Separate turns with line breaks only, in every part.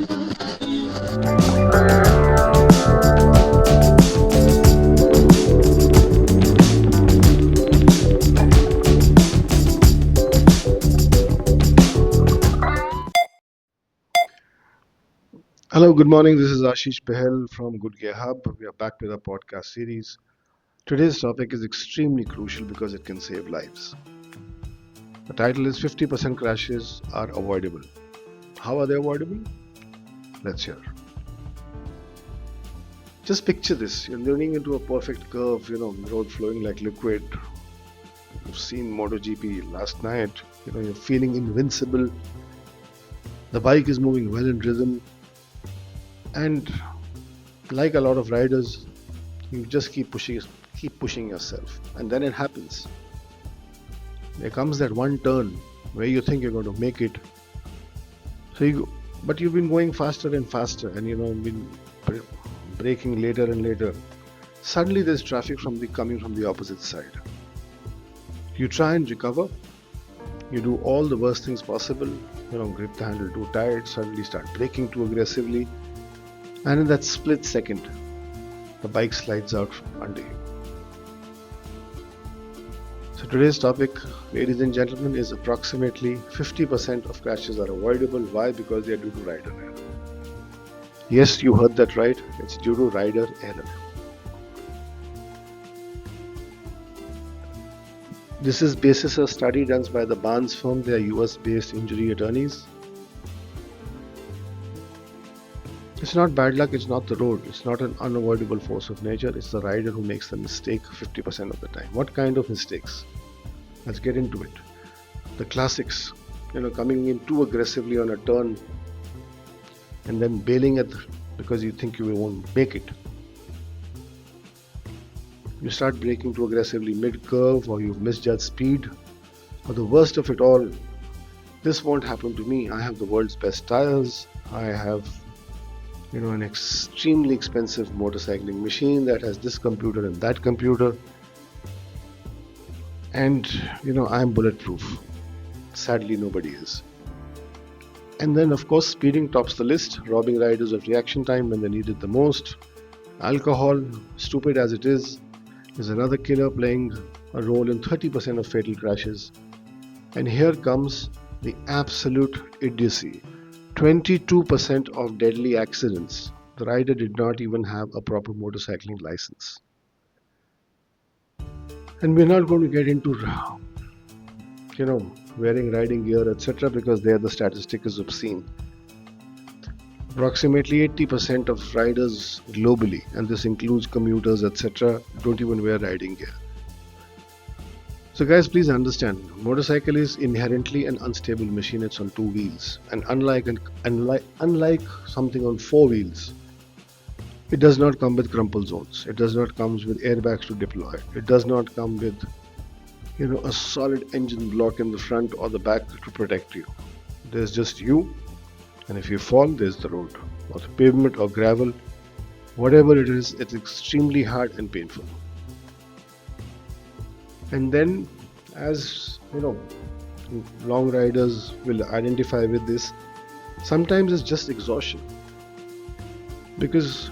Hello, good morning. This is Ashish Behel from Good Gear Hub. We are back with our podcast series. Today's topic is extremely crucial because it can save lives. The title is 50% crashes are avoidable. How are they avoidable? Let's hear. Just picture this. You're leaning into a perfect curve, road flowing like liquid. You've seen MotoGP last night. You're feeling invincible. The bike is moving well in rhythm. And like a lot of riders, you just keep pushing yourself, and then it happens. There comes that one turn where you think you're going to make it, but you've been going faster and faster, and been braking later and later. Suddenly, there's traffic coming from the opposite side. You try and recover. You do all the worst things possible. Grip the handle too tight. Suddenly, start braking too aggressively. And in that split second, the bike slides out from under you. So today's topic, ladies and gentlemen, is approximately 50% of crashes are avoidable. Why? Because they are due to rider error. Yes, you heard that right. It's due to rider error. This is basis a study done by the Barnes firm. They are US-based injury attorneys. It's not bad luck, it's not the road, it's not an unavoidable force of nature, it's the rider who makes the mistake 50% of the time. What kind of mistakes? Let's get into it. The classics, coming in too aggressively on a turn and then bailing because you think you won't make it. You start braking too aggressively mid-curve, or you've misjudged speed, or the worst of it all, this won't happen to me. I have the world's best tires, I have an extremely expensive motorcycling machine that has this computer and that computer, and I'm bulletproof. Sadly, nobody is. And then, of course, speeding tops the list, robbing riders of reaction time when they need it the most. Alcohol, stupid as it is another killer, playing a role in 30% of fatal crashes. And here comes the absolute idiocy. 22% of deadly accidents, the rider did not even have a proper motorcycling license. And we're not going to get into, wearing riding gear, etc., because there the statistic is obscene. Approximately 80% of riders globally, and this includes commuters, etc., don't even wear riding gear. So guys, please understand, motorcycle is inherently an unstable machine. It's on two wheels, and unlike something on four wheels, it does not come with crumple zones. It does not come with airbags to deploy. It does not come with a solid engine block in the front or the back to protect you. There's just you, and if you fall, there's the road or the pavement or gravel. Whatever it is, it's extremely hard and painful. And then, as long riders will identify with this, sometimes it's just exhaustion. Because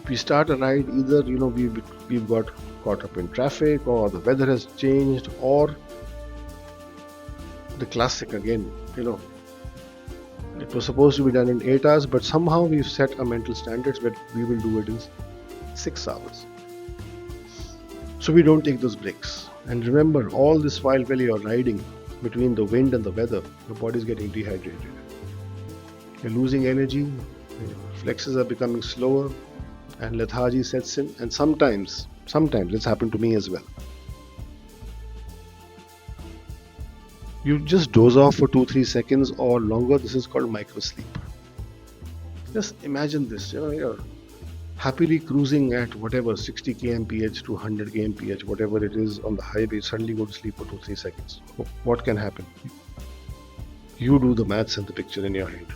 we start a ride, either we've got caught up in traffic, or the weather has changed, or the classic again, it was supposed to be done in 8 hours, but somehow we've set a mental standards where we will do it in 6 hours. So we don't take those breaks. And remember, all this while you're riding, between the wind and the weather, your body's getting dehydrated. You're losing energy, your reflexes are becoming slower, and lethargy sets in. And sometimes it's happened to me as well. You just doze off for 2-3 seconds or longer. This is called microsleep. Just imagine this, you're happily cruising at whatever 60 kmph to 100 kmph, whatever it is on the highway, suddenly go to sleep for 2-3 seconds. What can happen? You do the maths and the picture in your head.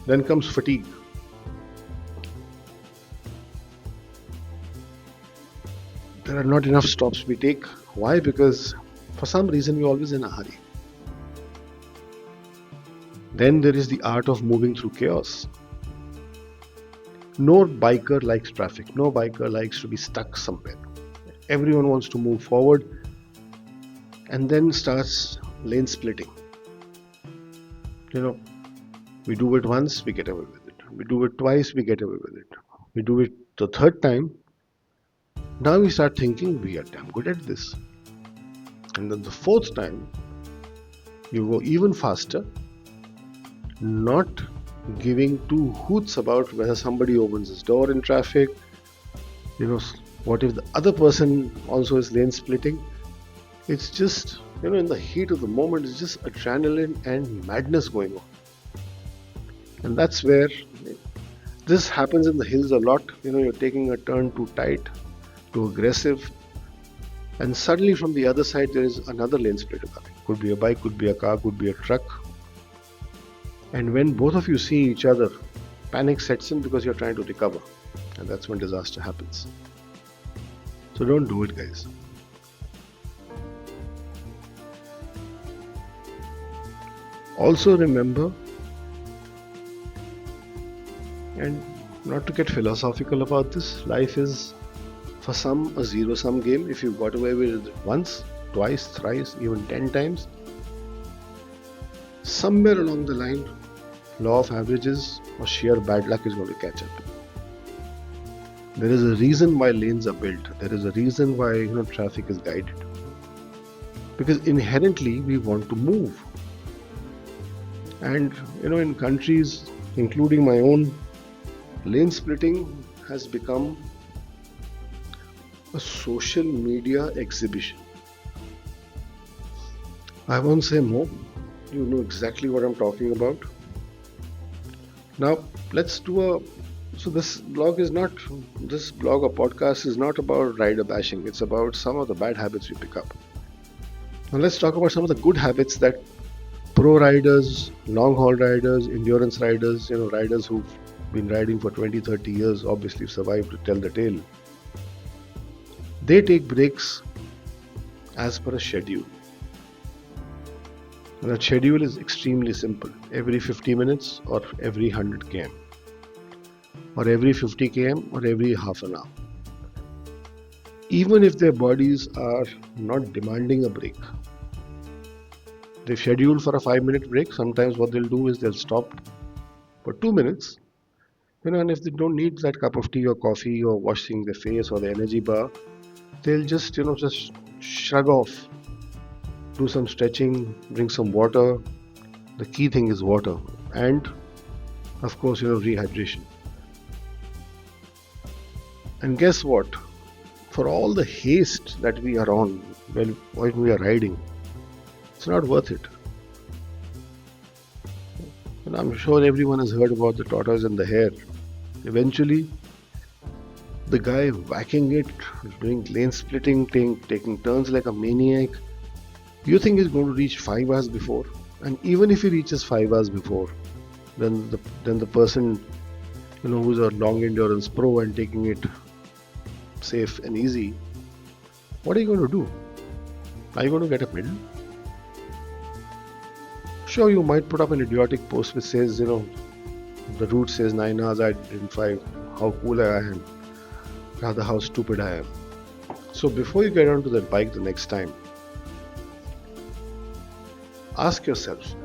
Then comes fatigue. There are not enough stops we take. Why? Because for some reason we're always in a hurry. Then there is the art of moving through chaos. No biker likes traffic. No biker likes to be stuck somewhere. Everyone wants to move forward and then starts lane splitting. You know, we do it once, we get away with it. We do it twice, we get away with it. We do it the third time. Now we start thinking we are damn good at this. And then the fourth time, you go even faster, not giving two hoots about whether somebody opens his door in traffic. What if the other person also is lane splitting? It's just, in the heat of the moment, it's just adrenaline and madness going on. And that's where this happens in the hills a lot. You're taking a turn too tight, too aggressive, and suddenly from the other side there is another lane splitter coming. Could be a bike, could be a car, could be a truck. And when both of you see each other, panic sets in because you're trying to recover. And that's when disaster happens. So don't do it, guys. Also remember, and not to get philosophical about this, life is for some a zero-sum game. If you got away with it once, twice, thrice, even 10 times, somewhere along the line, law of averages or sheer bad luck is going to catch up. There is a reason why lanes are built. There is a reason why traffic is guided. Because inherently we want to move. And in countries, including my own, lane splitting has become a social media exhibition. I won't say more. You know exactly what I'm talking about. Now, let's do this blog or podcast is not about rider bashing. It's about some of the bad habits we pick up. Now, let's talk about some of the good habits that pro riders, long haul riders, endurance riders, riders who've been riding for 20, 30 years, obviously survived to tell the tale. They take breaks as per a schedule. And that schedule is extremely simple. Every 50 minutes or every 100 km. Or every 50 km or every half an hour. Even if their bodies are not demanding a break. They've scheduled for a 5-minute break. Sometimes what they'll do is they'll stop for 2 minutes. And if they don't need that cup of tea or coffee or washing their face or the energy bar, they'll just shrug off. Do some stretching, drink some water. The key thing is water. And of course, rehydration. And guess what? For all the haste that we are on when we are riding, it's not worth it. And I'm sure everyone has heard about the tortoise and the hare. Eventually, the guy whacking it, doing lane splitting, taking turns like a maniac, you think he's going to reach 5 hours before? And even if he reaches 5 hours before, then the person who's a long endurance pro and taking it safe and easy, what are you going to do? Are you going to get a medal? Sure, you might put up an idiotic post which says, the route says 9 hours, I did in 5. How cool I am. Rather, how stupid I am. So before you get onto that bike the next time, ask yourself,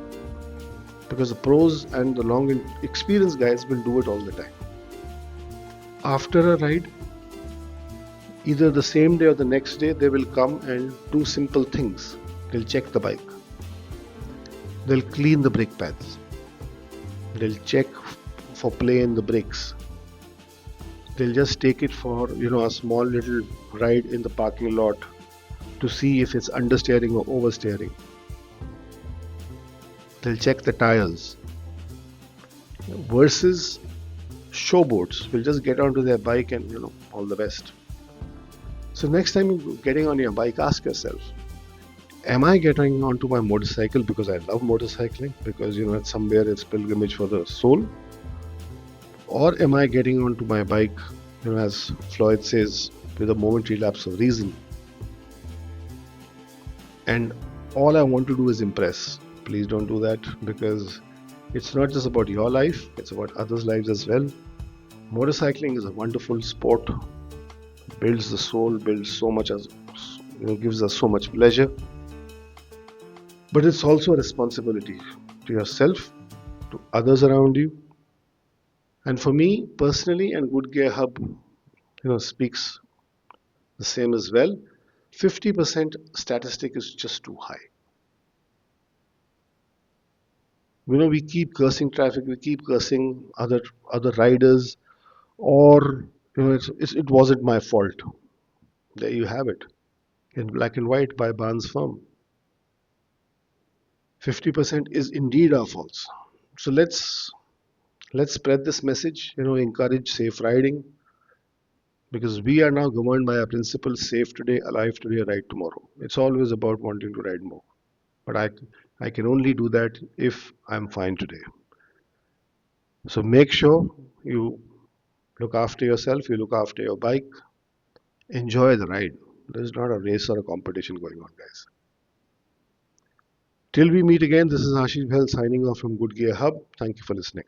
because the pros and the long experienced guys will do it all the time. After a ride, either the same day or the next day, they will come and do simple things. They'll check the bike. They'll clean the brake pads. They'll check for play in the brakes. They'll just take it for a small little ride in the parking lot to see if it's understeering or oversteering. They'll check the tires. Versus showboats will just get onto their bike and all the best. So next time you're getting on your bike, ask yourself, am I getting onto my motorcycle because I love motorcycling, because it's somewhere it's pilgrimage for the soul? Or am I getting onto my bike, as Floyd says, with a momentary lapse of reason? And all I want to do is impress. Please don't do that, because It's not just about your life, it's about others' lives as well. Motorcycling is a wonderful sport, builds the soul, builds so much as gives us so much pleasure. But it's also a responsibility to yourself, to others around you. And for me personally, and Good Gear Hub, speaks the same as well. 50% statistic is just too high. We keep cursing traffic, we keep cursing other riders, or it wasn't my fault. There you have it, in black and white by Barnes' firm. 50% is indeed our faults. So let's spread this message. Encourage safe riding, because we are now governed by our principle: safe today, alive today, ride tomorrow. It's always about wanting to ride more, but I can only do that if I'm fine today. So make sure you look after yourself, you look after your bike, enjoy the ride. There's not a race or a competition going on, guys. Till we meet again, this is Ashish Bhel signing off from Good Gear Hub. Thank you for listening.